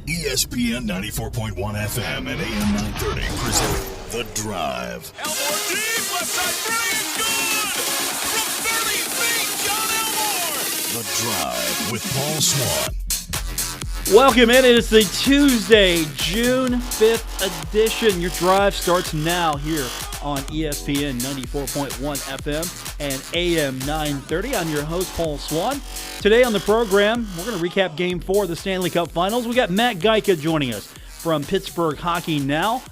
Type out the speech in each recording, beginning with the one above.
ESPN 94.1 FM and AM 930 present The Drive. Elmore deep, left side, brilliant, good! From 30 feet, John Elmore! The Drive with Paul Swann. Welcome in. It is the Tuesday, June 5th edition. Your drive starts now here on ESPN 94.1 FM and AM 930. I'm your host, Paul Swann. Today on the program, we're going to recap Game 4 of the Stanley Cup Finals. We got Matt Gajtka joining us from Pittsburgh Hockey Now.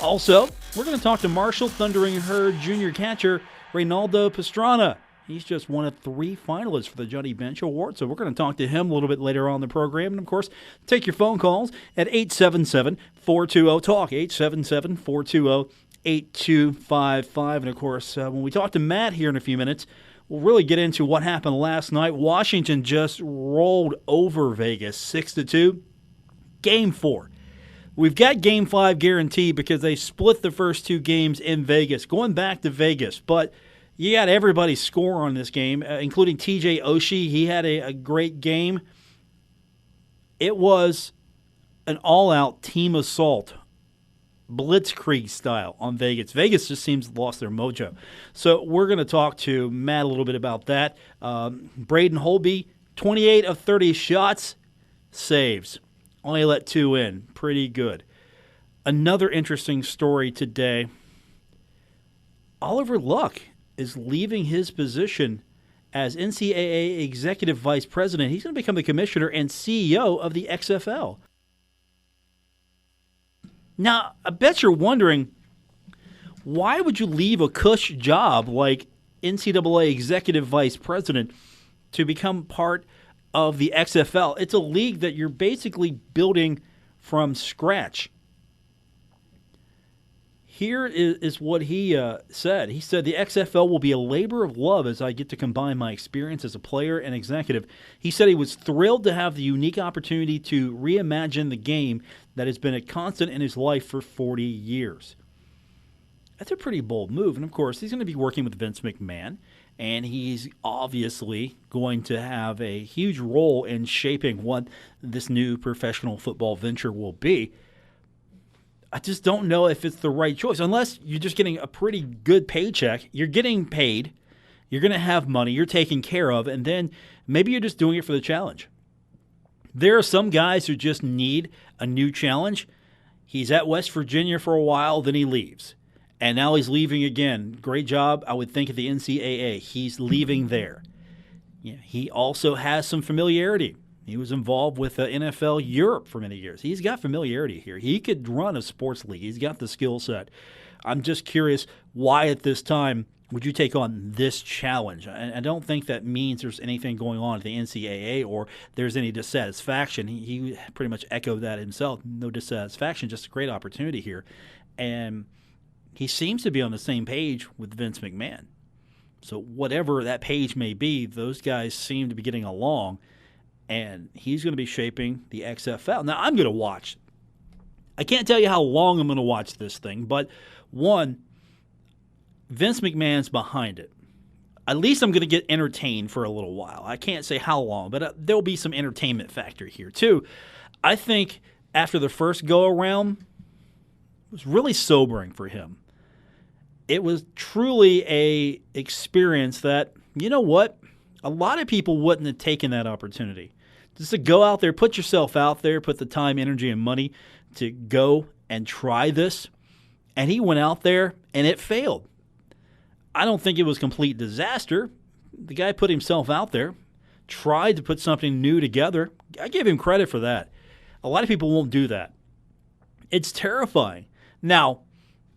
Also, we're going to talk to Marshall Thundering Herd junior catcher Reynaldo Pastrana. He's just one of 3 finalists for the Johnny Bench Award, so we're going to talk to him a little bit later on in the program. And, of course, take your phone calls at 877-420-TALK, 877-420-8255. And, of course, when we talk to Matt here in a few minutes, we'll really get into what happened last night. Washington just rolled over Vegas 6-2. Game 4. We've got Game 5 guaranteed because they split the first 2 games in Vegas, going back to Vegas. But you got everybody score on this game, including TJ Oshie. He had a great game. It was an all-out team assault, blitzkrieg style on Vegas. Vegas just seems lost their mojo. So we're going to talk to Matt a little bit about that. Braden Holtby, 28 of 30 shots, saves. Only let 2 in. Pretty good. Another interesting story today. Oliver Luck is leaving his position as NCAA Executive Vice President. He's going to become the commissioner and CEO of the XFL. Now, I bet you're wondering, why would you leave a cush job like NCAA Executive Vice President to become part of the XFL? It's a league that you're basically building from scratch. Here is what he said. He said, the XFL will be a labor of love as I get to combine my experience as a player and executive. He said he was thrilled to have the unique opportunity to reimagine the game that has been a constant in his life for 40 years. That's a pretty bold move. And, of course, he's going to be working with Vince McMahon, and he's obviously going to have a huge role in shaping what this new professional football venture will be. I just don't know if it's the right choice, unless you're just getting a pretty good paycheck. You're getting paid, you're going to have money, you're taken care of, and then maybe you're just doing it for the challenge. There are some guys who just need a new challenge. He's at West Virginia for a while, then he leaves. And now he's leaving again. Great job, I would think, at the NCAA. He's leaving there. Yeah, he also has some familiarity. He was involved with NFL Europe for many years. He's got familiarity here. He could run a sports league. He's got the skill set. I'm just curious, why at this time would you take on this challenge? I don't think that means there's anything going on at the NCAA or there's any dissatisfaction. He pretty much echoed that himself. No dissatisfaction, just a great opportunity here. And he seems to be on the same page with Vince McMahon. So whatever that page may be, those guys seem to be getting along. And he's going to be shaping the XFL. Now, I'm going to watch. I can't tell you how long I'm going to watch this thing, but one, Vince McMahon's behind it. At least I'm going to get entertained for a little while. I can't say how long, but there'll be some entertainment factor here, too. I think after the first go-around, it was really sobering for him. It was truly a experience that, you know what, a lot of people wouldn't have taken that opportunity. Just to go out there, put yourself out there, put the time, energy, and money to go and try this. And he went out there, and it failed. I don't think it was complete disaster. The guy put himself out there, tried to put something new together. I give him credit for that. A lot of people won't do that. It's terrifying. Now,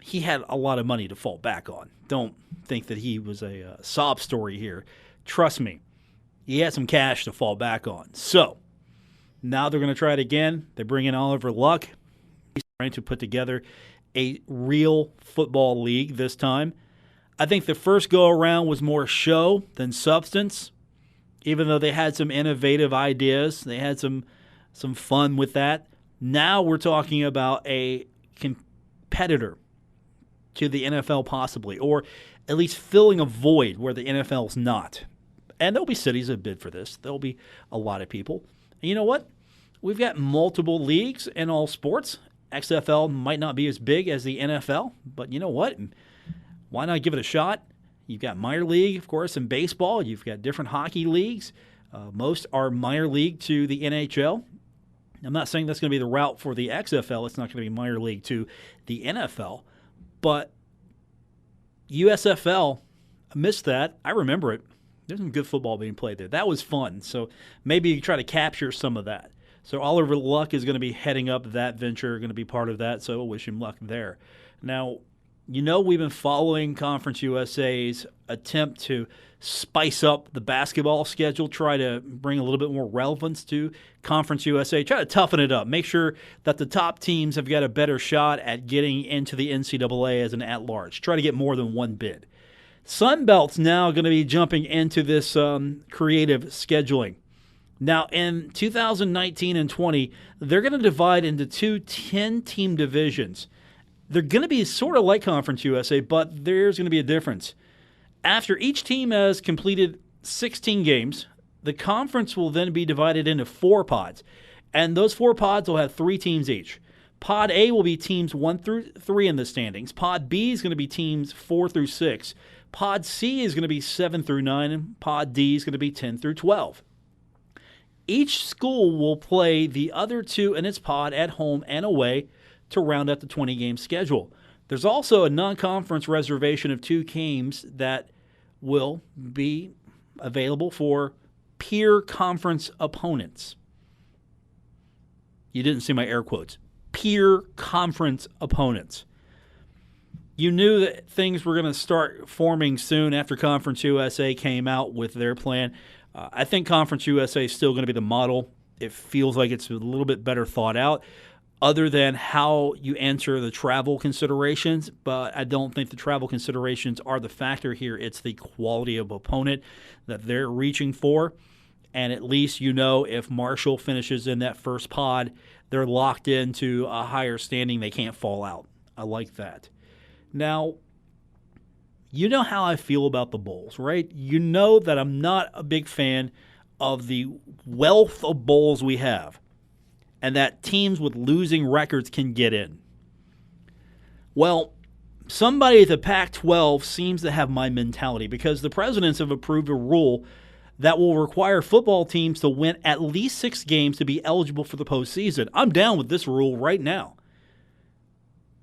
he had a lot of money to fall back on. Don't think that he was a sob story here. Trust me, he had some cash to fall back on. So, now they're going to try it again. They bring in Oliver Luck. He's trying to put together a real football league this time. I think the first go-around was more show than substance, even though they had some innovative ideas. They had some fun with that. Now we're talking about a competitor to the NFL possibly, or at least filling a void where the NFL's not. And there'll be cities that bid for this. There'll be a lot of people. And you know what? we've got multiple leagues in all sports. XFL might not be as big as the NFL, but you know what? Why not give it a shot? You've got minor league, of course, in baseball. You've got different hockey leagues. Most are minor league to the NHL. I'm not saying that's going to be the route for the XFL. It's not going to be minor league to the NFL. But USFL, I missed that. I remember it. There's some good football being played there. That was fun. So maybe you try to capture some of that. So Oliver Luck is going to be heading up that venture, going to be part of that. So I wish him luck there. Now, you know we've been following Conference USA's attempt to spice up the basketball schedule, try to bring a little bit more relevance to Conference USA, try to toughen it up, make sure that the top teams have got a better shot at getting into the NCAA as an at-large, try to get more than one bid. Sunbelt's now going to be jumping into this creative scheduling. Now, in 2019 and 20, they're going to divide into two 10-team divisions. They're going to be sort of like Conference USA, but there's going to be a difference. After each team has completed 16 games, the conference will then be divided into 4 pods, and those 4 pods will have 3 teams each. Pod A will be teams 1 through 3 in the standings. Pod B is going to be teams 4 through 6. Pod C is going to be 7 through 9, and Pod D is going to be 10 through 12. Each school will play the other 2 in its pod at home and away to round out the 20-game schedule. There's also a non-conference reservation of 2 games that will be available for peer conference opponents. You didn't see my air quotes. Peer conference opponents. You knew that things were going to start forming soon after Conference USA came out with their plan. I think Conference USA is still going to be the model. It feels like it's a little bit better thought out, other than how you answer the travel considerations, but I don't think the travel considerations are the factor here. It's the quality of opponent that they're reaching for, and at least you know if Marshall finishes in that first pod, they're locked into a higher standing. They can't fall out. I like that. Now, you know how I feel about the bowls, right? You know that I'm not a big fan of the wealth of bowls we have, and that teams with losing records can get in. Well, somebody at the Pac-12 seems to have my mentality, because the presidents have approved a rule that will require football teams to win at least 6 games to be eligible for the postseason. I'm down with this rule right now.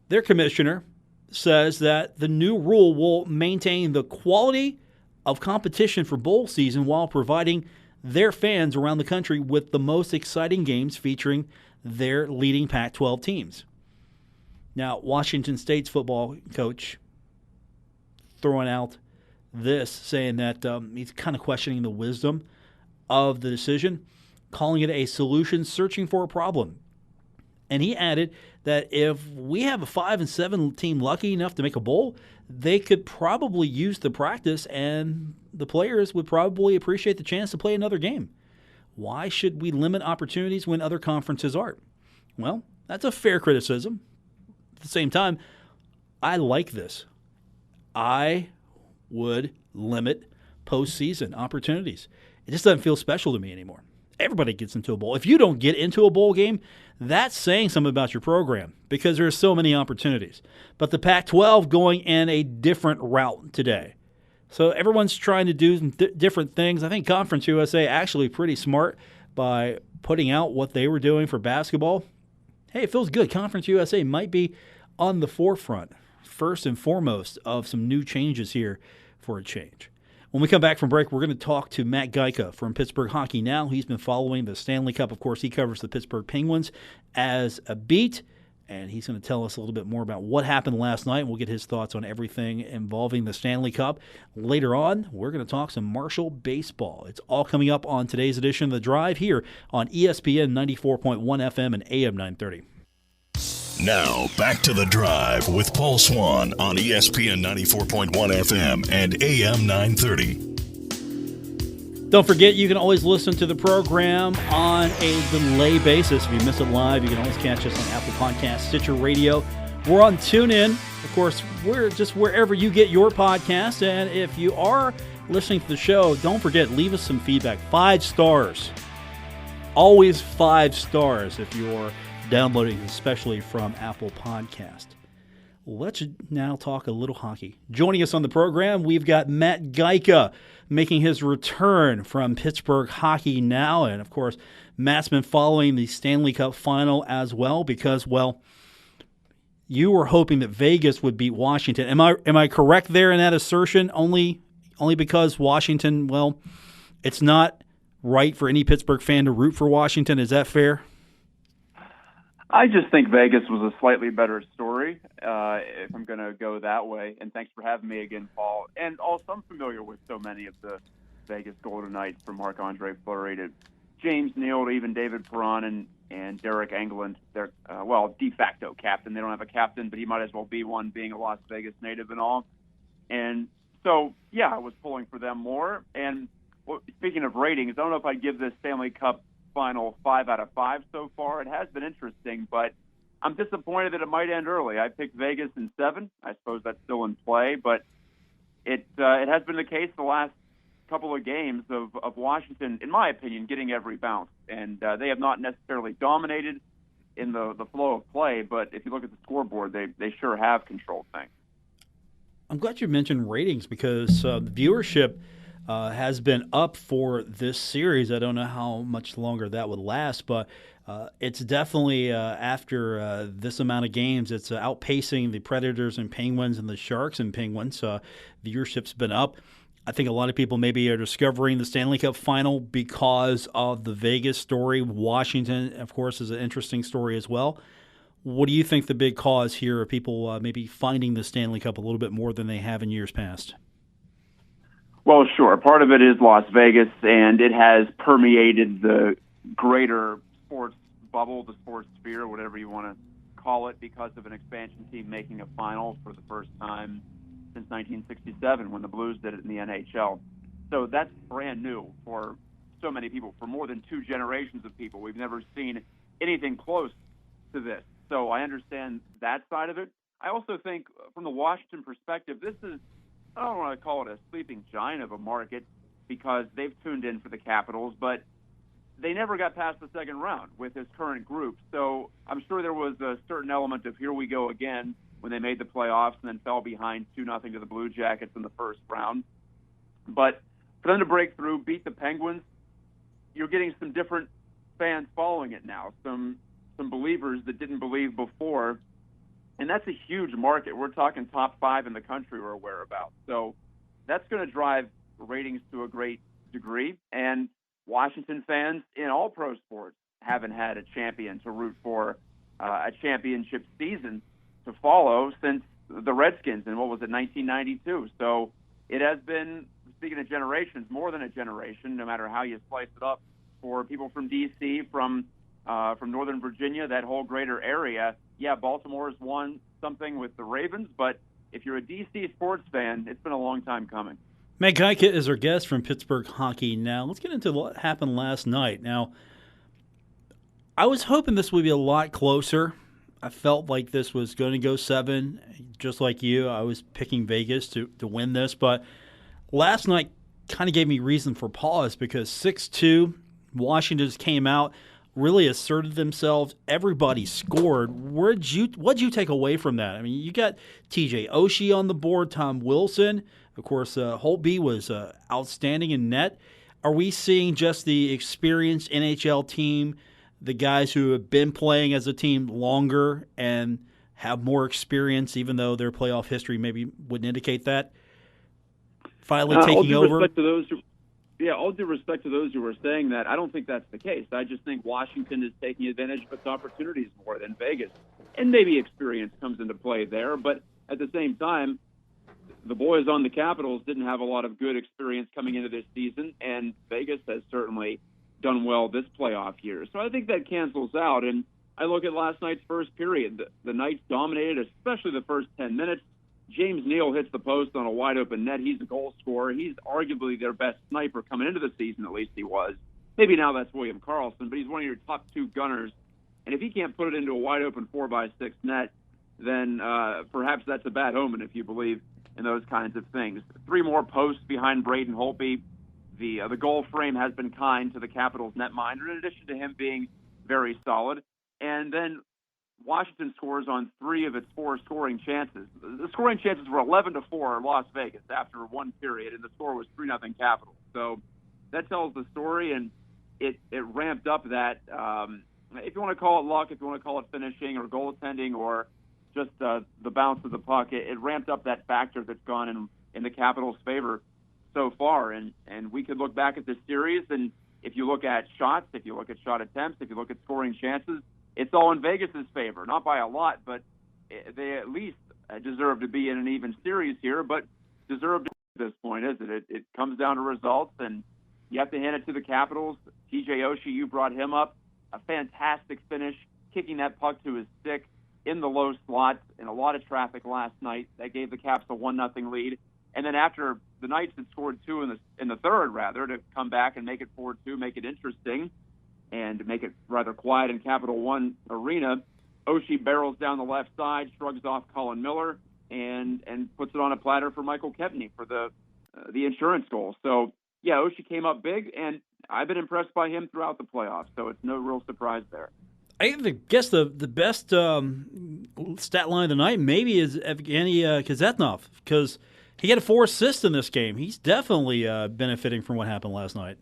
Their commissioner says that the new rule will maintain the quality of competition for bowl season while providing their fans around the country with the most exciting games featuring their leading Pac-12 teams. Now, Washington State's football coach throwing out this, saying that he's kind of questioning the wisdom of the decision, calling it a solution searching for a problem. And he added that if we have a 5 and 7 team lucky enough to make a bowl, they could probably use the practice, and the players would probably appreciate the chance to play another game. Why should we limit opportunities when other conferences aren't? Well, that's a fair criticism. At the same time, I like this. I would limit postseason opportunities. It just doesn't feel special to me anymore. Everybody gets into a bowl. If you don't get into a bowl game, that's saying something about your program, because there are so many opportunities. But the Pac-12 going in a different route today. So everyone's trying to do different things. I think Conference USA actually pretty smart by putting out what they were doing for basketball. Hey, it feels good. Conference USA might be on the forefront, first and foremost, of some new changes here for a change. When we come back from break, we're going to talk to Matt Gajtka from Pittsburgh Hockey Now. He's been following the Stanley Cup. Of course, he covers the Pittsburgh Penguins as a beat, and he's going to tell us a little bit more about what happened last night. We'll get his thoughts on everything involving the Stanley Cup. Later on, we're going to talk some Marshall baseball. It's all coming up on today's edition of The Drive here on ESPN 94.1 FM and AM 930. Now, back to The Drive with Paul Swann on ESPN 94.1 FM and AM 930. Don't forget, you can always listen to the program on a delay basis. If you miss it live, you can always catch us on Apple Podcasts, Stitcher Radio. We're on TuneIn. Of course, we're just wherever you get your podcast. And if you are listening to the show, don't forget, leave us some feedback. 5 stars. always 5 stars if you're downloading, especially from Apple Podcast. Let's now talk a little hockey. Joining us on the program, we've got Matt Gajtka making his return from Pittsburgh Hockey Now. And, of course, Matt's been following the Stanley Cup final as well because, well, you were hoping that Vegas would beat Washington. Am I correct there in that assertion? Only because Washington, well, it's not right for any Pittsburgh fan to root for Washington. Is that fair? I just think Vegas was a slightly better story, if I'm going to go that way. And thanks for having me again, Paul. And also, I'm familiar with so many of the Vegas Golden Knights, from Marc-Andre Fleury to James Neal to even David Perron and Derek Engelland. They're, de facto captain. They don't have a captain, but he might as well be one, being a Las Vegas native and all. And so, yeah, I was pulling for them more. And speaking of ratings, I don't know if I'd give this Stanley Cup final 5 out of 5 so far. It has been interesting, but I'm disappointed that it might end early. I picked Vegas in 7. I suppose that's still in play, but it has been the case the last couple of games of Washington, in my opinion, getting every bounce. And they have not necessarily dominated in the flow of play, but if you look at the scoreboard, they sure have controlled things. I'm glad you mentioned ratings because the viewership has been up for this series. I don't know how much longer that would last, but it's definitely after this amount of games, it's outpacing the Predators and Penguins and the Sharks and Penguins. Viewership's been up. I think a lot of people maybe are discovering the Stanley Cup final because of the Vegas story. Washington, of course, is an interesting story as well. What do you think the big cause here of people maybe finding the Stanley Cup a little bit more than they have in years past? Well, sure. Part of it is Las Vegas, and it has permeated the greater sports bubble, the sports sphere, whatever you want to call it, because of an expansion team making a final for the first time since 1967 when the Blues did it in the NHL. So that's brand new for so many people, for more than 2 generations of people. We've never seen anything close to this. So I understand that side of it. I also think from the Washington perspective, this is, I don't want to call it a sleeping giant of a market because they've tuned in for the Capitals, but they never got past the second round with this current group. So I'm sure there was a certain element of here we go again when they made the playoffs and then fell behind 2-0 to the Blue Jackets in the first round. But for them to break through, beat the Penguins, you're getting some different fans following it now, some believers that didn't believe before. And that's a huge market. We're talking top 5 in the country or whereabouts. So that's going to drive ratings to a great degree. And Washington fans in all pro sports haven't had a champion to root for, a championship season to follow since the Redskins in, 1992. So it has been, speaking of generations, more than a generation, no matter how you slice it up, for people from D.C., from Northern Virginia, that whole greater area. Yeah, Baltimore's won something with the Ravens, but if you're a D.C. sports fan, it's been a long time coming. Matt Gajtka is our guest from Pittsburgh Hockey Now. Let's get into what happened last night. Now, I was hoping this would be a lot closer. I felt like this was going to go 7. Just like you, I was picking Vegas to win this, but last night kind of gave me reason for pause because 6-2, Washington just came out, really asserted themselves. Everybody scored. What'd you take away from that? I mean, you got TJ Oshie on the board, Tom Wilson. Of course, Holtby was outstanding in net. Are we seeing just the experienced NHL team, the guys who have been playing as a team longer and have more experience, even though their playoff history maybe wouldn't indicate that, finally taking over? All due respect to those who are saying that, I don't think that's the case. I just think Washington is taking advantage of its opportunities more than Vegas. And maybe experience comes into play there, but at the same time, the boys on the Capitals didn't have a lot of good experience coming into this season, and Vegas has certainly done well this playoff year. So I think that cancels out, and I look at last night's first period. The Knights dominated, especially the first 10 minutes. James Neal hits the post on a wide-open net. He's a goal scorer. He's arguably their best sniper coming into the season, at least he was. Maybe now that's William Karlsson, but he's one of your top 2 gunners. And if he can't put it into a wide-open 4x6 net, then perhaps that's a bad omen if you believe in those kinds of things. 3 more posts behind Braden Holtby. the goal frame has been kind to the Capitals netminder, in addition to him being very solid. And then Washington scores on 3 of its 4 scoring chances. The scoring chances were 11-4 Las Vegas after one period, and the score was 3-0 Capitals. So that tells the story, and it ramped up that, if you want to call it luck, if you want to call it finishing or goaltending or just the bounce of the puck, it ramped up that factor that's gone in the Capitals' favor so far. And we could look back at this series, and if you look at shots, if you look at shot attempts, if you look at scoring chances, it's all in Vegas's favor. Not by a lot, but they at least deserve to be in an even series here, but deserve to at this point, isn't it? It comes down to results, and you have to hand it to the Capitals. TJ Oshie, you brought him up. A fantastic finish, kicking that puck to his stick in the low slot in a lot of traffic last night. That gave the Caps a 1-0 lead. And then after the Knights had scored 2 in the third, to come back and make it 4-2, make it interesting, and make it rather quiet in Capital One Arena, Oshie barrels down the left side, shrugs off Colin Miller, and puts it on a platter for Michael Kempny for the insurance goal. So, yeah, Oshie came up big, and I've been impressed by him throughout the playoffs, so it's no real surprise there. I guess the best stat line of the night maybe is Evgeny Kazetnov, because he had 4 assists in this game. He's definitely benefiting from what happened last night.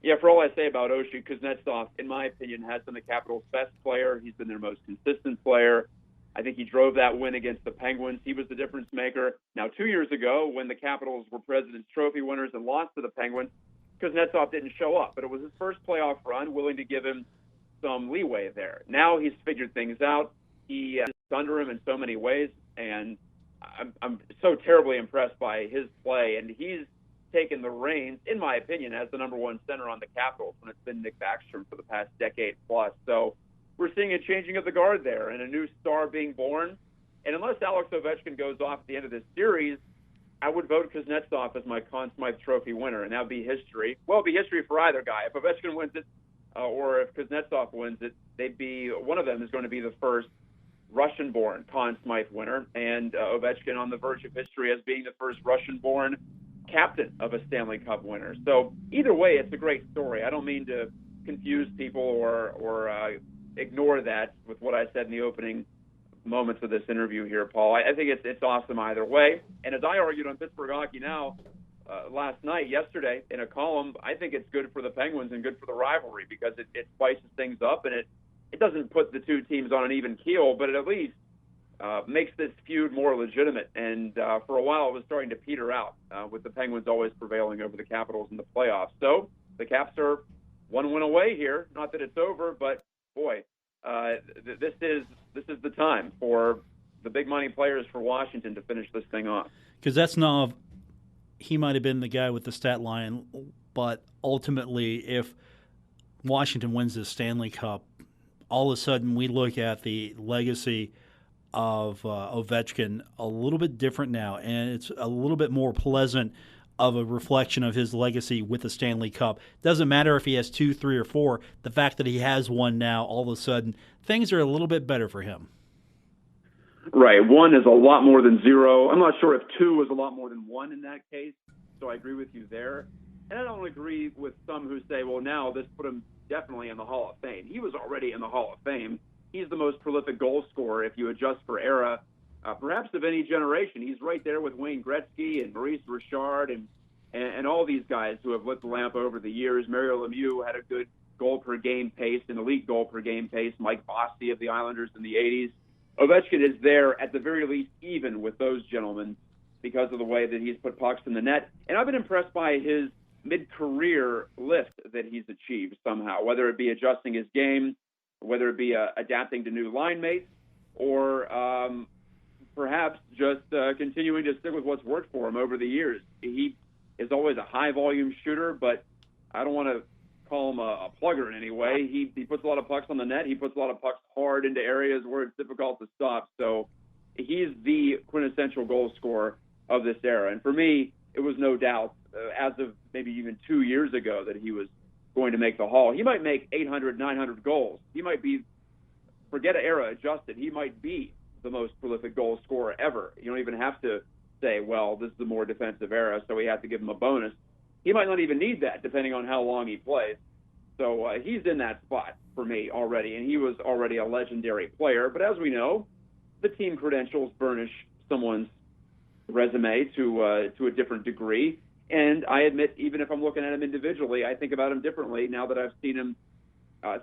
Yeah, for all I say about Oshie, Kuznetsov, in my opinion, has been the Capitals' best player. He's been their most consistent player. I think he drove that win against the Penguins. He was the difference maker. Now, 2 years ago, when the Capitals were President's Trophy winners and lost to the Penguins, Kuznetsov didn't show up, but it was his first playoff run, willing to give him some leeway there. Now he's figured things out. He is under him in so many ways, and I'm so terribly impressed by his play, and he's taken the reins, in my opinion, as the number 1 center on the Capitals when it's been Nick Backstrom for the past decade plus. So we're seeing a changing of the guard there and a new star being born. And unless Alex Ovechkin goes off at the end of this series, I would vote Kuznetsov as my Conn Smythe Trophy winner, and that would be history. Well, it would be history for either guy. If Ovechkin wins it or if Kuznetsov wins it, one of them is going to be the first Russian-born Conn Smythe winner, and Ovechkin on the verge of history as being the first Russian-born captain of a Stanley Cup winner. So either way, it's a great story. I don't mean to confuse people or ignore that with what I said in the opening moments of this interview here, Paul. I think it's awesome either way. And as I argued on Pittsburgh Hockey Now yesterday in a column, I think it's good for the Penguins and good for the rivalry because it spices things up, and it doesn't put the two teams on an even keel, but it at least makes this feud more legitimate. And for a while, it was starting to peter out with the Penguins always prevailing over the Capitals in the playoffs. So the Caps are 1 win away here. Not that it's over, but boy, this is the time for the big money players for Washington to finish this thing off. Because that's not, he might have been the guy with the stat line, but ultimately, if Washington wins the Stanley Cup, all of a sudden we look at the legacy of Ovechkin a little bit different now, and it's a little bit more pleasant of a reflection of his legacy with the Stanley Cup. Doesn't matter if he has 2, 3, or 4. The fact that he has one now, all of a sudden, things are a little bit better for him. Right. 1 is a lot more than 0. I'm not sure if 2 is a lot more than 1 in that case, so I agree with you there. And I don't agree with some who say, well, now this put him definitely in the Hall of Fame. He was already in the Hall of Fame. He's the most prolific goal scorer if you adjust for era, perhaps of any generation. He's right there with Wayne Gretzky and Maurice Richard and all these guys who have lit the lamp over the years. Mario Lemieux had a good goal per game pace, an elite goal per game pace. Mike Bossy of the Islanders in the 80s. Ovechkin is there at the very least even with those gentlemen because of the way that he's put pucks in the net. And I've been impressed by his mid-career lift that he's achieved somehow, whether it be adjusting his game, whether it be adapting to new line mates, or perhaps just continuing to stick with what's worked for him over the years. He is always a high-volume shooter, but I don't want to call him a plugger in any way. He puts a lot of pucks on the net. He puts a lot of pucks hard into areas where it's difficult to stop. So he's the quintessential goal scorer of this era. And for me, it was no doubt, as of maybe even 2 years ago, that he was going to make the Hall. He might make 800, 900 goals. He might be, forget era adjusted, he might be the most prolific goal scorer ever. You don't even have to say, well, this is the more defensive era, so we have to give him a bonus. he might not even need that depending on how long he plays. So he's in that spot for me already, and he was already a legendary player. But as we know, the team credentials burnish someone's resume to a different degree. And I admit, even if I'm looking at him individually, I think about him differently now that I've seen him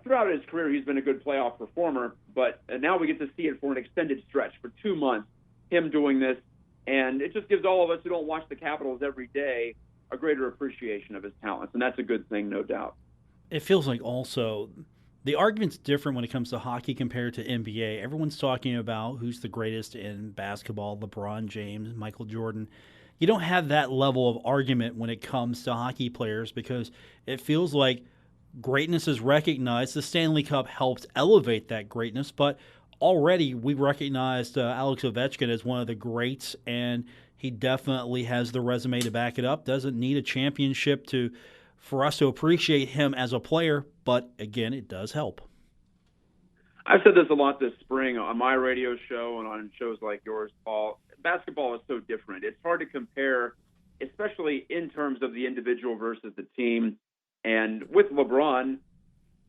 throughout his career. He's been a good playoff performer, but now we get to see it for an extended stretch, for 2 months, him doing this. And it just gives all of us who don't watch the Capitals every day a greater appreciation of his talents. And that's a good thing, no doubt. It feels like also the argument's different when it comes to hockey compared to NBA. Everyone's talking about who's the greatest in basketball, LeBron James, Michael Jordan. You don't have that level of argument when it comes to hockey players because it feels like greatness is recognized. The Stanley Cup helps elevate that greatness, but already we recognized Alex Ovechkin as one of the greats, and he definitely has the resume to back it up. Doesn't need a championship for us to appreciate him as a player, but again, it does help. I've said this a lot this spring on my radio show and on shows like yours, Paul. Basketball is so different. It's hard to compare, especially in terms of the individual versus the team. And with LeBron,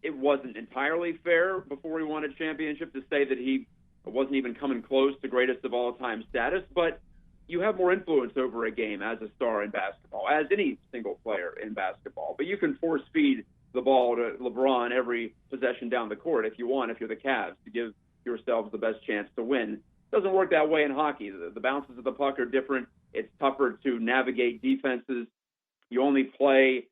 it wasn't entirely fair before he won a championship to say that he wasn't even coming close to greatest of all time status. But you have more influence over a game as a star in basketball, as any single player in basketball. But you can force feed the ball to LeBron every possession down the court if you want, if you're the Cavs, to give yourselves the best chance to win. It doesn't work that way in hockey. The bounces of the puck are different. It's tougher to navigate defenses. You only play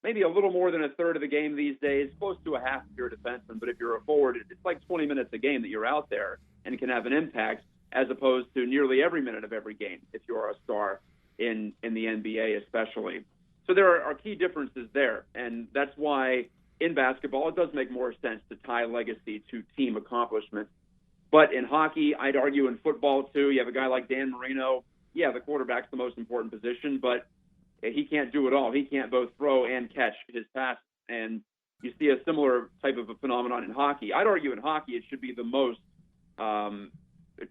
maybe a little more than a third of the game these days, close to a half if you're a defenseman. But if you're a forward, it's like 20 minutes a game that you're out there and can have an impact, as opposed to nearly every minute of every game if you're a star in the NBA especially. So there are key differences there, and that's why in basketball it does make more sense to tie legacy to team accomplishments. But in hockey, I'd argue in football too, you have a guy like Dan Marino. Yeah, the quarterback's the most important position, but he can't do it all. He can't both throw and catch his pass, and you see a similar type of a phenomenon in hockey. I'd argue in hockey it should be the most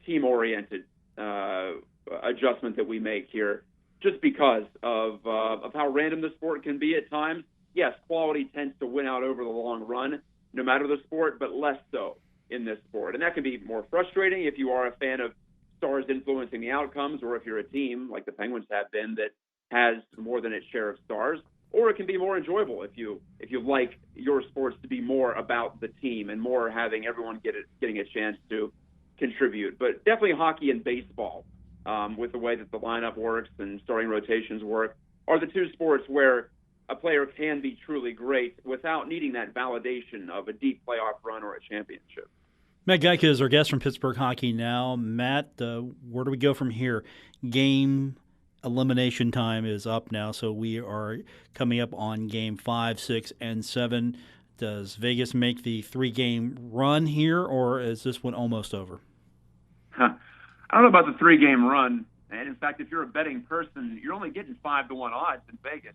team-oriented adjustment that we make here, just because of how random the sport can be at times. Yes, quality tends to win out over the long run, no matter the sport, but less so in this sport. And that can be more frustrating if you are a fan of stars influencing the outcomes, or if you're a team like the Penguins have been that has more than its share of stars. Or it can be more enjoyable if you like your sports to be more about the team and more having everyone getting a chance to contribute. But definitely hockey and baseball, with the way that the lineup works and starting rotations work, are the two sports where a player can be truly great without needing that validation of a deep playoff run or a championship. Matt Gajtka is our guest from Pittsburgh Hockey Now. Matt, where do we go from here? Game elimination time is up now, so we are coming up on Game 5, 6, and 7. Does Vegas make the 3-game run here, or is this one almost over? I don't know about the 3-game run. And in fact, if you're a betting person, you're only getting 5-1 odds in Vegas.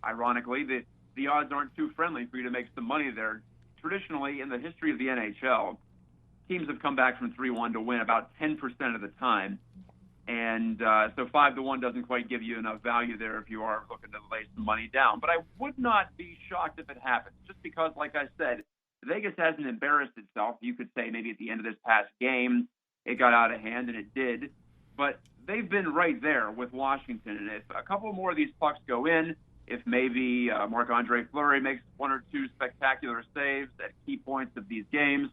Ironically, the odds aren't too friendly for you to make some money there. Traditionally, in the history of the NHL, teams have come back from 3-1 to win about 10% of the time. And so 5-1 doesn't quite give you enough value there if you are looking to lay some money down. But I would not be shocked if it happens, just because, like I said, Vegas hasn't embarrassed itself. You could say maybe at the end of this past game, it got out of hand, and it did. But they've been right there with Washington. And if a couple more of these pucks go in, if maybe Marc-Andre Fleury makes 1 or 2 spectacular saves at key points of these games,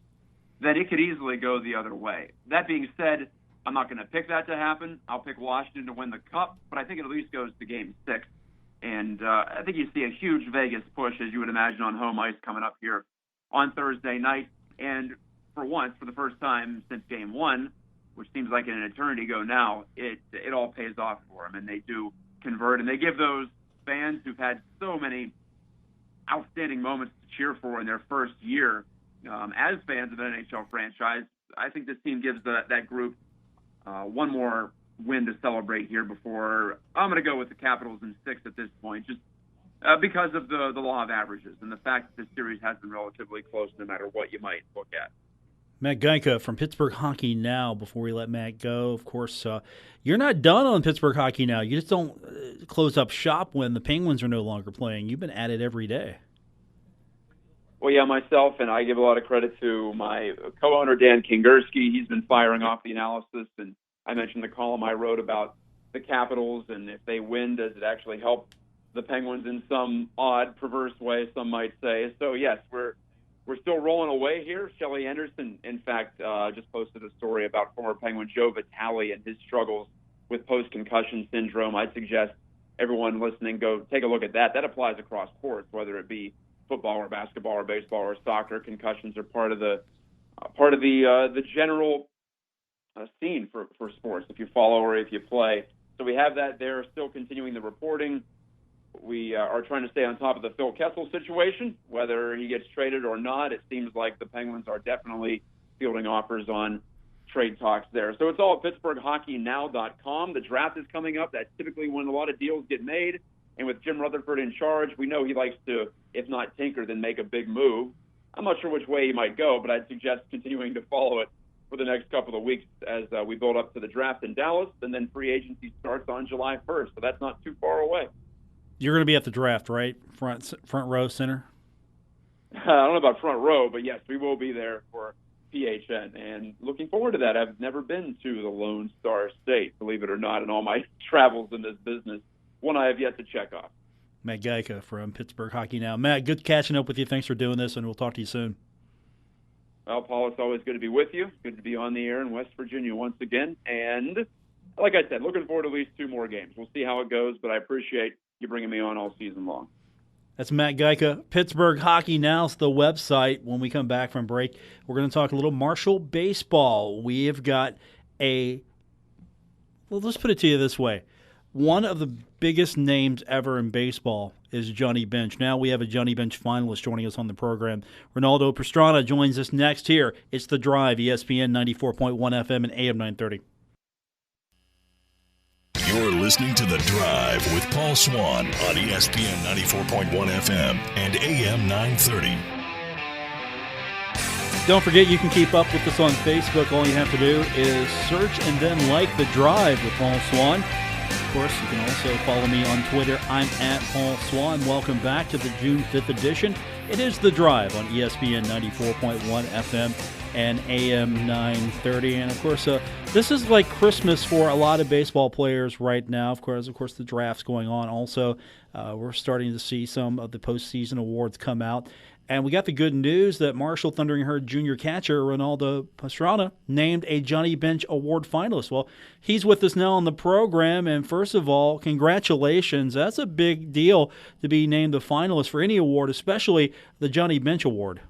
then it could easily go the other way. That being said, I'm not going to pick that to happen. I'll pick Washington to win the Cup, but I think it at least goes to Game 6. And I think you see a huge Vegas push, as you would imagine, on home ice coming up here on Thursday night. And for once, for the first time since Game 1, which seems like an eternity ago now, it all pays off for them, and they do convert. And they give those fans who've had so many outstanding moments to cheer for in their first year as fans of an NHL franchise. I think this team gives that group one more win to celebrate here before I'm going to go with the Capitals in 6 at this point, just because of the law of averages and the fact that this series has been relatively close no matter what you might look at. Matt Gajtka from Pittsburgh Hockey Now. Before we let Matt go, of course, you're not done on Pittsburgh Hockey Now. You just don't close up shop when the Penguins are no longer playing. You've been at it every day. Well, yeah, myself, and I give a lot of credit to my co-owner, Dan Kingerski. He's been firing off the analysis, and I mentioned the column I wrote about the Capitals, and if they win, does it actually help the Penguins in some odd, perverse way, some might say. So, yes, we're still rolling away here. Shelley Anderson, in fact, just posted a story about former Penguin Joe Vitale and his struggles with post-concussion syndrome. I'd suggest everyone listening go take a look at that. That applies across sports, whether it be football or basketball or baseball or soccer. Concussions are part of the general scene for sports, if you follow or if you play. So we have that there, still continuing the reporting. We are trying to stay on top of the Phil Kessel situation, whether he gets traded or not. It seems like the Penguins are definitely fielding offers on trade talks there. So it's all at PittsburghHockeyNow.com. The draft is coming up. That's typically when a lot of deals get made. And with Jim Rutherford in charge, we know he likes to, if not tinker, then make a big move. I'm not sure which way he might go, but I'd suggest continuing to follow it for the next couple of weeks as we build up to the draft in Dallas, and then free agency starts on July 1st. So that's not too far away. You're going to be at the draft, right? Front row, center? I don't know about front row, but yes, we will be there for PHN. And looking forward to that. I've never been to the Lone Star State, believe it or not, in all my travels in this business. One I have yet to check off. Matt Gajtka from Pittsburgh Hockey Now. Matt, good catching up with you. Thanks for doing this, and we'll talk to you soon. Well, Paul, it's always good to be with you. Good to be on the air in West Virginia once again. And like I said, looking forward to at least 2 more games. We'll see how it goes, but I appreciate you bringing me on all season long. That's Matt Gajtka. Pittsburgh Hockey Now is the website. When we come back from break, we're going to talk a little Marshall baseball. We have got let's put it to you this way. One of the biggest names ever in baseball is Johnny Bench. Now we have a Johnny Bench finalist joining us on the program. Reynaldo Pastrana joins us next here. It's The Drive, ESPN 94.1 FM and AM 930. You're listening to The Drive with Paul Swann on ESPN 94.1 FM and AM 930. Don't forget, you can keep up with us on Facebook. All you have to do is search and then like The Drive with Paul Swann. Of course, you can also follow me on Twitter. I'm at Paul Swann. Welcome back to the June 5th edition. It is The Drive on ESPN 94.1 FM and AM 930. And, of course, this is like Christmas for a lot of baseball players right now. Of course, the draft's going on. Also, we're starting to see some of the postseason awards come out. And we got the good news that Marshall Thundering Herd junior catcher Reynaldo Pastrana named a Johnny Bench Award finalist. Well, he's with us now on the program, and first of all, congratulations. That's a big deal to be named a finalist for any award, especially the Johnny Bench Award.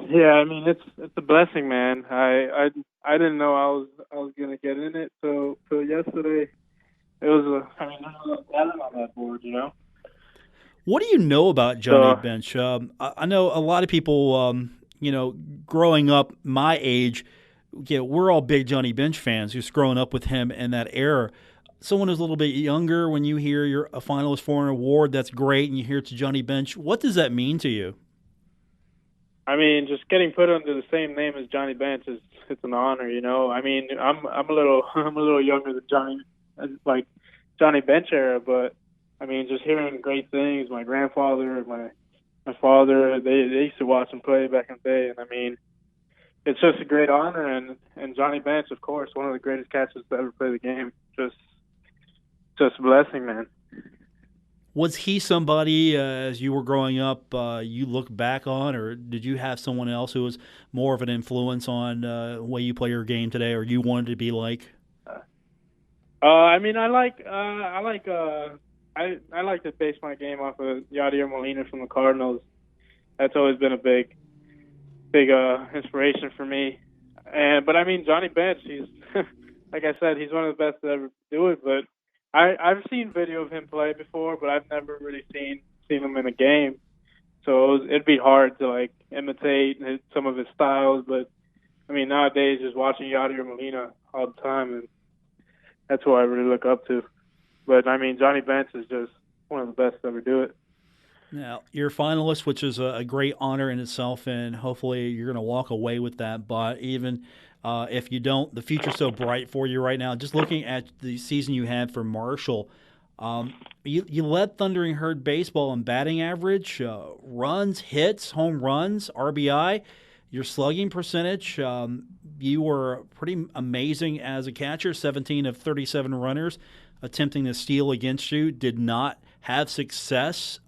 Yeah, I mean it's a blessing, man. I didn't know I was gonna get in it till yesterday. It was there's a lot of talent on that board, you know. What do you know about Johnny Bench? I know a lot of people, growing up my age, we're all big Johnny Bench fans, just growing up with him in that era. Someone who's a little bit younger, when you hear you're a finalist for an award, that's great, and you hear it's Johnny Bench. What does that mean to you? I mean, just getting put under the same name as Johnny Bench it's an honor, you know. I mean, I'm a little younger than Johnny Bench era, but I mean, just hearing great things. My grandfather, my father, they used to watch him play back in the day, and I mean, it's just a great honor. And Johnny Bench, of course, one of the greatest catchers to ever play the game. Just a blessing, man. Was he somebody, as you were growing up, you look back on, or did you have someone else who was more of an influence on the way you play your game today, or you wanted to be like? I mean, I like to base my game off of Yadier Molina from the Cardinals. That's always been a big inspiration for me. But I mean, Johnny Bench, he's like I said, he's one of the best to ever do it. But I've seen video of him play before, but I've never really seen him in a game. So it'd be hard to imitate some of his styles. But I mean, nowadays, just watching Yadier Molina all the time, and that's who I really look up to. But I mean, Johnny Bench is just one of the best to ever do it. Now, you're a finalist, which is a great honor in itself, and hopefully you're going to walk away with that. But even if you don't, the future's so bright for you right now. Just looking at the season you had for Marshall, you led Thundering Herd baseball in batting average, runs, hits, home runs, RBI. Your slugging percentage, you were pretty amazing as a catcher, 17 of 37 runners attempting to steal against you, did not have success.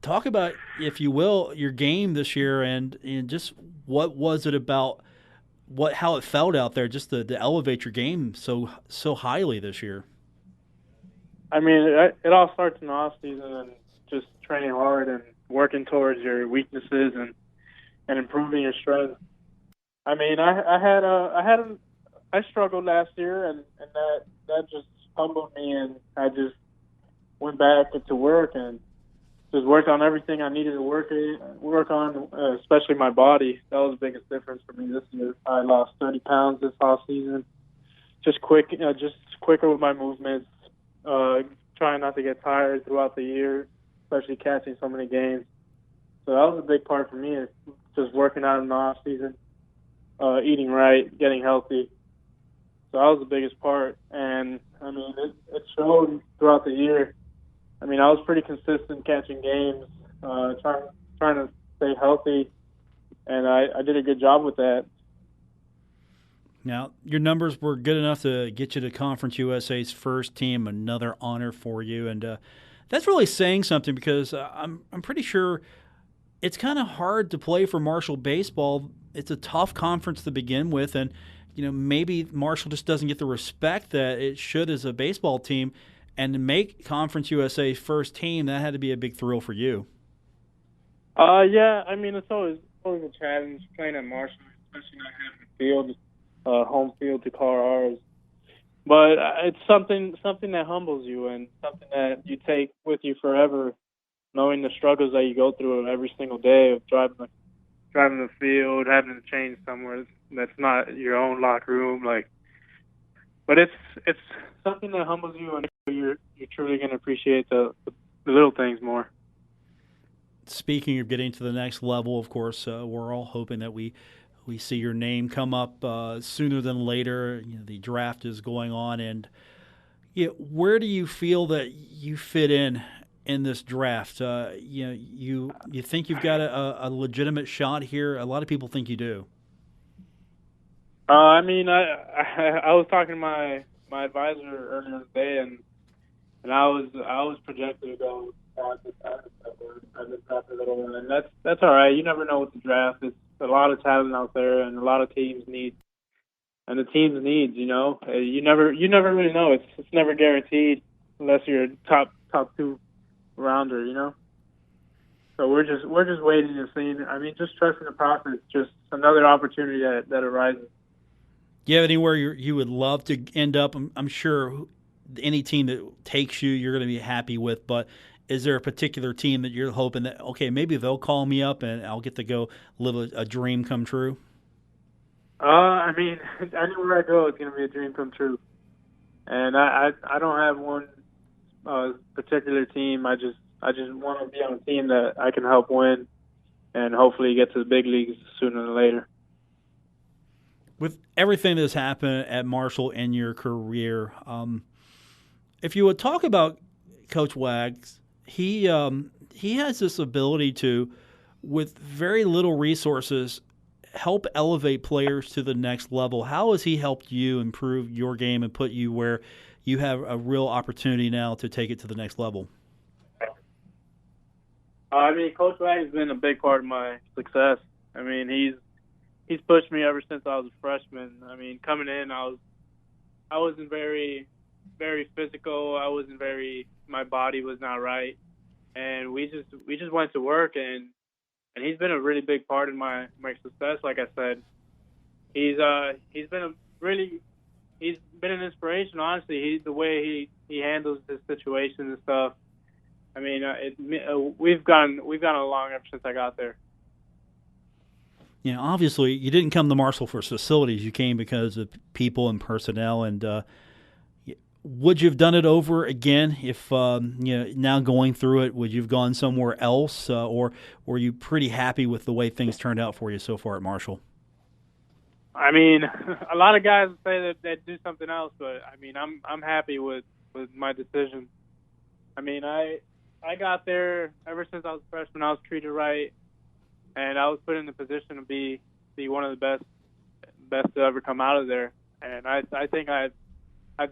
Talk about, if you will, your game this year and just what was it about, how it felt out there just to elevate your game so highly this year. I mean, it all starts in the off season and just training hard and working towards your weaknesses and improving your strengths. I mean, I struggled last year and that just humbled me, and I just went back to work and just worked on everything I needed to work on, especially my body. That was the biggest difference for me this year. I lost 30 pounds this off season. Just quicker with my movements, trying not to get tired throughout the year, especially catching so many games. So that was a big part for me, is just working out in the off season, eating right, getting healthy. So that was the biggest part. And I mean, it showed throughout the year. I mean, I was pretty consistent catching games, trying to stay healthy, and I did a good job with that. Now, your numbers were good enough to get you to Conference USA's first team, another honor for you, and that's really saying something, because I'm pretty sure it's kind of hard to play for Marshall baseball. It's a tough conference to begin with, and maybe Marshall just doesn't get the respect that it should as a baseball team. And to make Conference USA's first team, that had to be a big thrill for you. Yeah, I mean, it's always a challenge playing at Marshall, especially not having a field, home field to call ours. But it's something that humbles you and something that you take with you forever, knowing the struggles that you go through every single day of driving the field, having to change somewhere that's not your own locker room, But it's something that humbles you, and you're truly going to appreciate the little things more. Speaking of getting to the next level, of course, we're all hoping that we see your name come up sooner than later. The draft is going on, and where do you feel that you fit in this draft? You think you've got a legitimate shot here? A lot of people think you do. I mean, I was talking to my advisor earlier today, and I was projected to go at this draft a little bit, and that's all right. You never know with the draft. It's a lot of talent out there, and a lot of teams need, and the teams needs. You never really know. It's never guaranteed unless you're a top two rounder. So we're just waiting and seeing. I mean, just trusting the process. Just another opportunity that arises. Do you have anywhere you would love to end up? I'm sure any team that takes you, you're going to be happy with, but is there a particular team that you're hoping that, okay, maybe they'll call me up and I'll get to go live a dream come true? I mean, anywhere I go, it's going to be a dream come true. And I don't have one particular team. I just want to be on a team that I can help win and hopefully get to the big leagues sooner than later. With everything that's happened at Marshall in your career, if you would talk about Coach Wags, he has this ability to, with very little resources, help elevate players to the next level. How has he helped you improve your game and put you where you have a real opportunity now to take it to the next level? I mean, Coach Wags has been a big part of my success. I mean, he's pushed me ever since I was a freshman. I mean, coming in, I wasn't very, very physical. My body was not right, and we just went to work, and he's been a really big part in my success. Like I said, he's been an inspiration. Honestly, the way he handles his situation and stuff. I mean, we've gone along ever since I got there. Obviously, you didn't come to Marshall for facilities. You came because of people and personnel. And would you have done it over again if now going through it? Would you have gone somewhere else, or were you pretty happy with the way things turned out for you so far at Marshall? I mean, a lot of guys say that they'd do something else, but I mean, I'm happy with my decision. I mean, I got there ever since I was a freshman. I was treated right, and I was put in the position to be one of the best to ever come out of there. And I think I've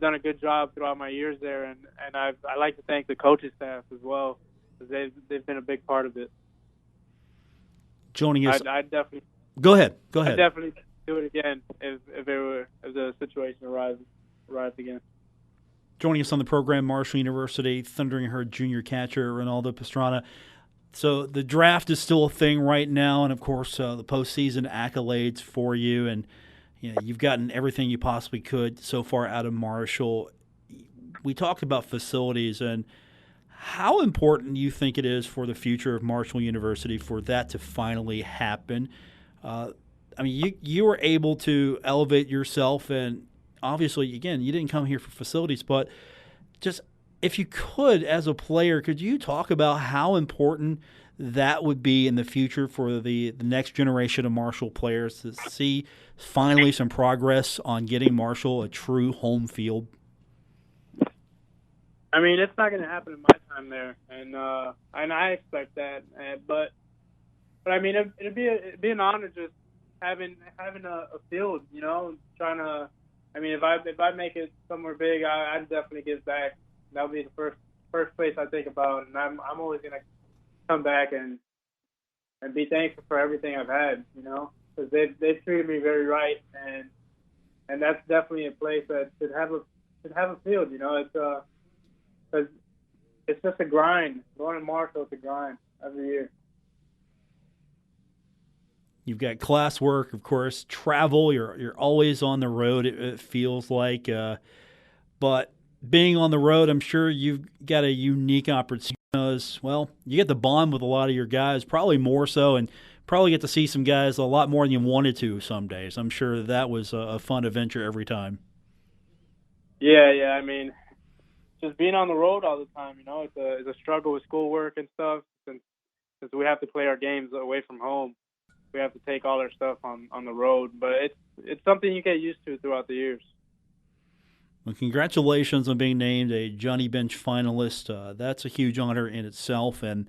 done a good job throughout my years there, and I like to thank the coaching staff as well, because they've been a big part of it. Joining us, I definitely go ahead. I'd definitely do it again if the situation arrives again. Joining us on the program, Marshall University Thundering Herd junior catcher Reynaldo Pastrana. So the draft is still a thing right now, and of course the postseason accolades for you, and you've gotten everything you possibly could so far out of Marshall. We talked about facilities and how important you think it is for the future of Marshall University for that to finally happen. I mean, you were able to elevate yourself, and obviously, again, you didn't come here for facilities, but just if you could, as a player, could you talk about how important that would be in the future for the next generation of Marshall players to see finally some progress on getting Marshall a true home field? I mean, it's not going to happen in my time there, and I expect that. But I mean, it'd be an honor just having a field, trying to. I mean, if I make it somewhere big, I'd definitely give back. That'll be the first place I think about, and I'm always gonna come back and be thankful for everything I've had, because they've treated me very right, and that's definitely a place that should have a field, it's just a grind. Going to Marshall is a grind every year. You've got classwork, of course, travel. You're always on the road, it feels like. But being on the road, I'm sure you've got a unique opportunity. Well, you get to bond with a lot of your guys, probably more so, and probably get to see some guys a lot more than you wanted to some days. I'm sure that was a fun adventure every time. Yeah. I mean, just being on the road all the time, it's a struggle with schoolwork and stuff. Since we have to play our games away from home, we have to take all our stuff on the road. But it's something you get used to throughout the years. Well, congratulations on being named a Johnny Bench finalist. That's a huge honor in itself, and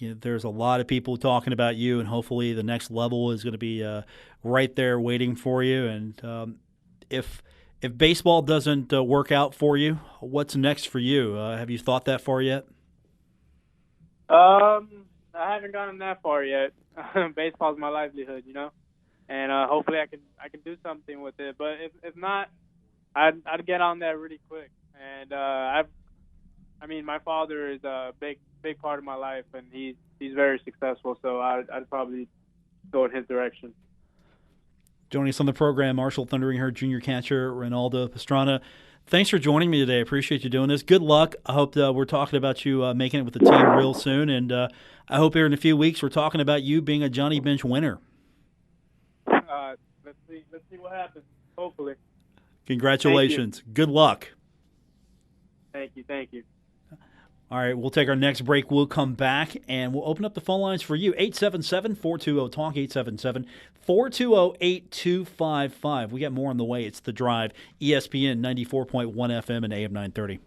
there's a lot of people talking about you, and hopefully the next level is going to be right there waiting for you. And if baseball doesn't work out for you, what's next for you? Have you thought that far yet? I haven't gotten that far yet. Baseball's my livelihood, and hopefully I can do something with it. But if not, I'd get on that really quick. And my father is a big part of my life, and he's very successful. So I'd probably go in his direction. Joining us on the program, Marshall Thundering Herd junior catcher Reynaldo Pastrana. Thanks for joining me today. I appreciate you doing this. Good luck. I hope we're talking about you making it with the team real soon, and I hope here in a few weeks we're talking about you being a Johnny Bench winner. Let's see what happens. Hopefully. Congratulations. Good luck. Thank you. All right, we'll take our next break. We'll come back, and we'll open up the phone lines for you. 877-420-TALK, 877-420-8255. We got more on the way. It's The Drive, ESPN 94.1 FM and AM 930.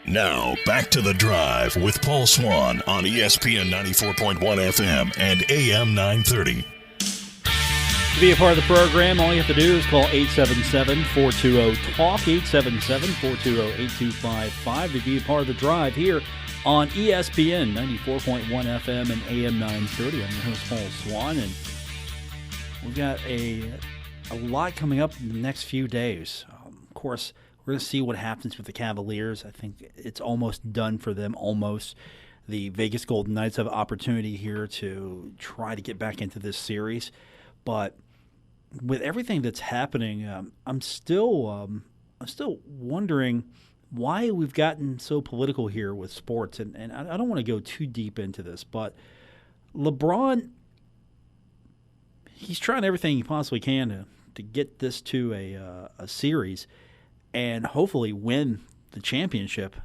Now, back to The Drive with Paul Swann on ESPN 94.1 FM and AM 930. To be a part of the program, all you have to do is call 877-420-TALK, 877-420-8255 to be a part of The Drive here on ESPN 94.1 FM and AM 930. I'm your host, Paul Swann, and we've got a lot coming up in the next few days. Of course, we're going to see what happens with the Cavaliers. I think it's almost done for them, almost. The Vegas Golden Knights have an opportunity here to try to get back into this series. But with everything that's happening, I'm still wondering why we've gotten so political here with sports. And I don't want to go too deep into this, but LeBron, he's trying everything he possibly can to get this to a series and hopefully win the championship.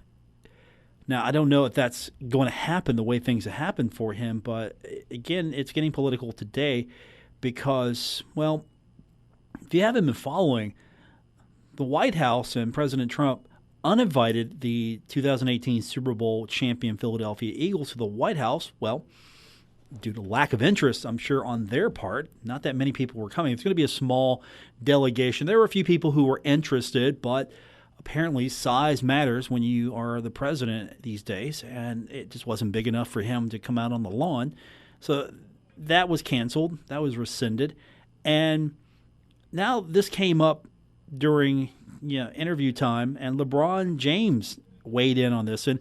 Now, I don't know if that's going to happen the way things have happened for him, but again, it's getting political today because, well, if you haven't been following, the White House and President Trump uninvited the 2018 Super Bowl champion Philadelphia Eagles to the White House, well, due to lack of interest, I'm sure, on their part. Not that many people were coming. It's going to be a small delegation. There were a few people who were interested, but apparently size matters when you are the president these days, and it just wasn't big enough for him to come out on the lawn. So that was canceled. That was rescinded. And now this came up during interview time, and LeBron James weighed in on this. And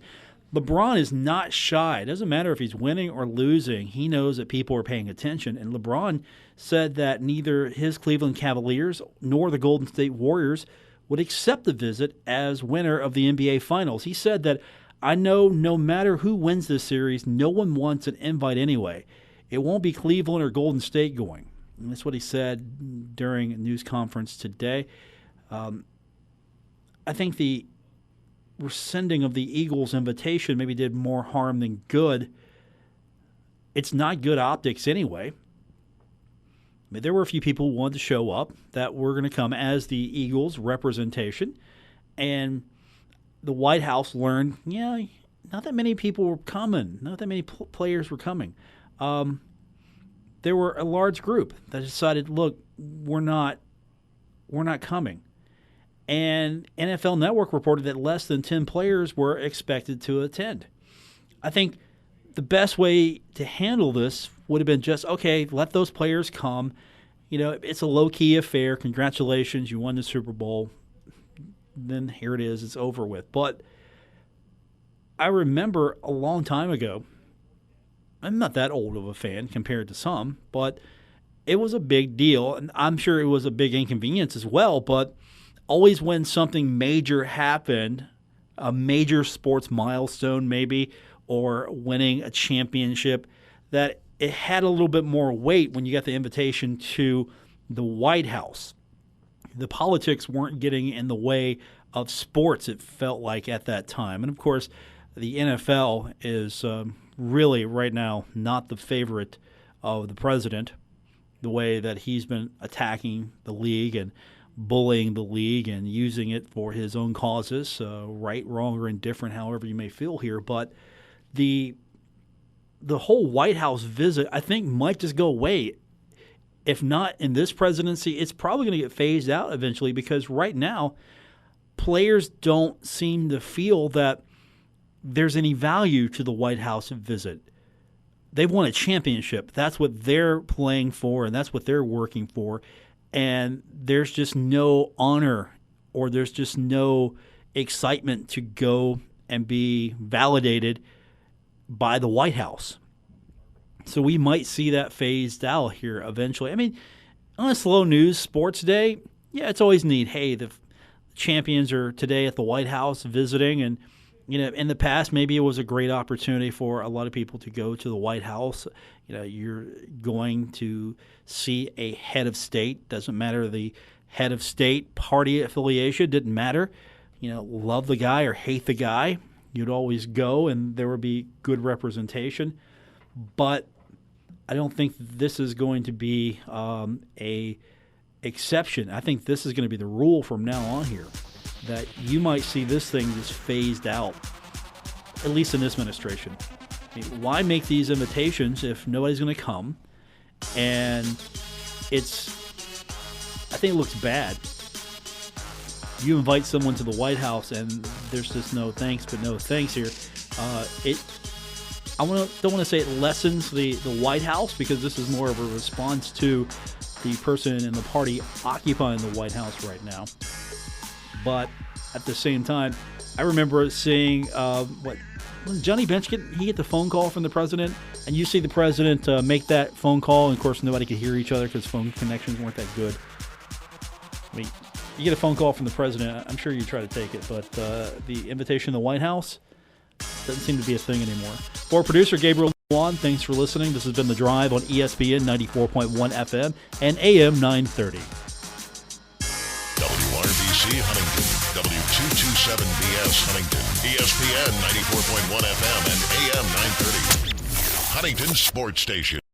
LeBron is not shy. It doesn't matter if he's winning or losing. He knows that people are paying attention. And LeBron said that neither his Cleveland Cavaliers nor the Golden State Warriors would accept the visit as winner of the NBA Finals. He said that, I know no matter who wins this series, no one wants an invite anyway. It won't be Cleveland or Golden State going. And that's what he said during a news conference today. I think the rescinding of the Eagles' invitation maybe did more harm than good. It's not good optics anyway. I mean, there were a few people who wanted to show up that were going to come as the Eagles representation, and the White House learned, not that many people were coming, not that many players were coming. There were a large group that decided, look, we're not coming. And NFL Network reported that less than 10 players were expected to attend. I think the best way to handle this would have been just, okay, let those players come. It's a low-key affair. Congratulations, you won the Super Bowl. Then here it is. It's over with. But I remember a long time ago, I'm not that old of a fan compared to some, but it was a big deal. And I'm sure it was a big inconvenience as well, but always when something major happened, a major sports milestone maybe, or winning a championship, that it had a little bit more weight when you got the invitation to the White House. The politics weren't getting in the way of sports, it felt like, at that time. And, of course, the NFL is really right now not the favorite of the president, the way that he's been attacking the league and bullying the league and using it for his own causes, right, wrong, or indifferent, however you may feel here. But the whole White House visit, I think, might just go away. If not in this presidency, it's probably going to get phased out eventually, because right now players don't seem to feel that there's any value to the White House visit. They've won a championship. That's what they're playing for, and that's what they're working for. And there's just no honor, or there's just no excitement to go and be validated by the White House. So we might see that phased out here eventually. I mean, on a slow news sports day, it's always neat. Hey, the champions are today at the White House visiting, and in the past, maybe it was a great opportunity for a lot of people to go to the White House. You're going to see a head of state. Doesn't matter the head of state party affiliation. Didn't matter. Love the guy or hate the guy. You'd always go, and there would be good representation. But I don't think this is going to be a exception. I think this is going to be the rule from now on here, that you might see this thing just phased out, at least in this administration. I mean, why make these invitations if nobody's going to come? And I think it looks bad. You invite someone to the White House and there's just no thanks, but no thanks here. Don't want to say it lessens the White House, because this is more of a response to the person in the party occupying the White House right now. But at the same time, I remember seeing Johnny Bench get the phone call from the president, and you see the president make that phone call, and of course nobody could hear each other because phone connections weren't that good. I mean, you get a phone call from the president, I'm sure you try to take it, but the invitation to the White House doesn't seem to be a thing anymore. For producer Gabriel Swann, thanks for listening. This has been The Drive on ESPN 94.1 FM and AM 930. WRBC Huntington, W227BS Huntington, ESPN 94.1 FM and AM 930. Huntington Sports Station.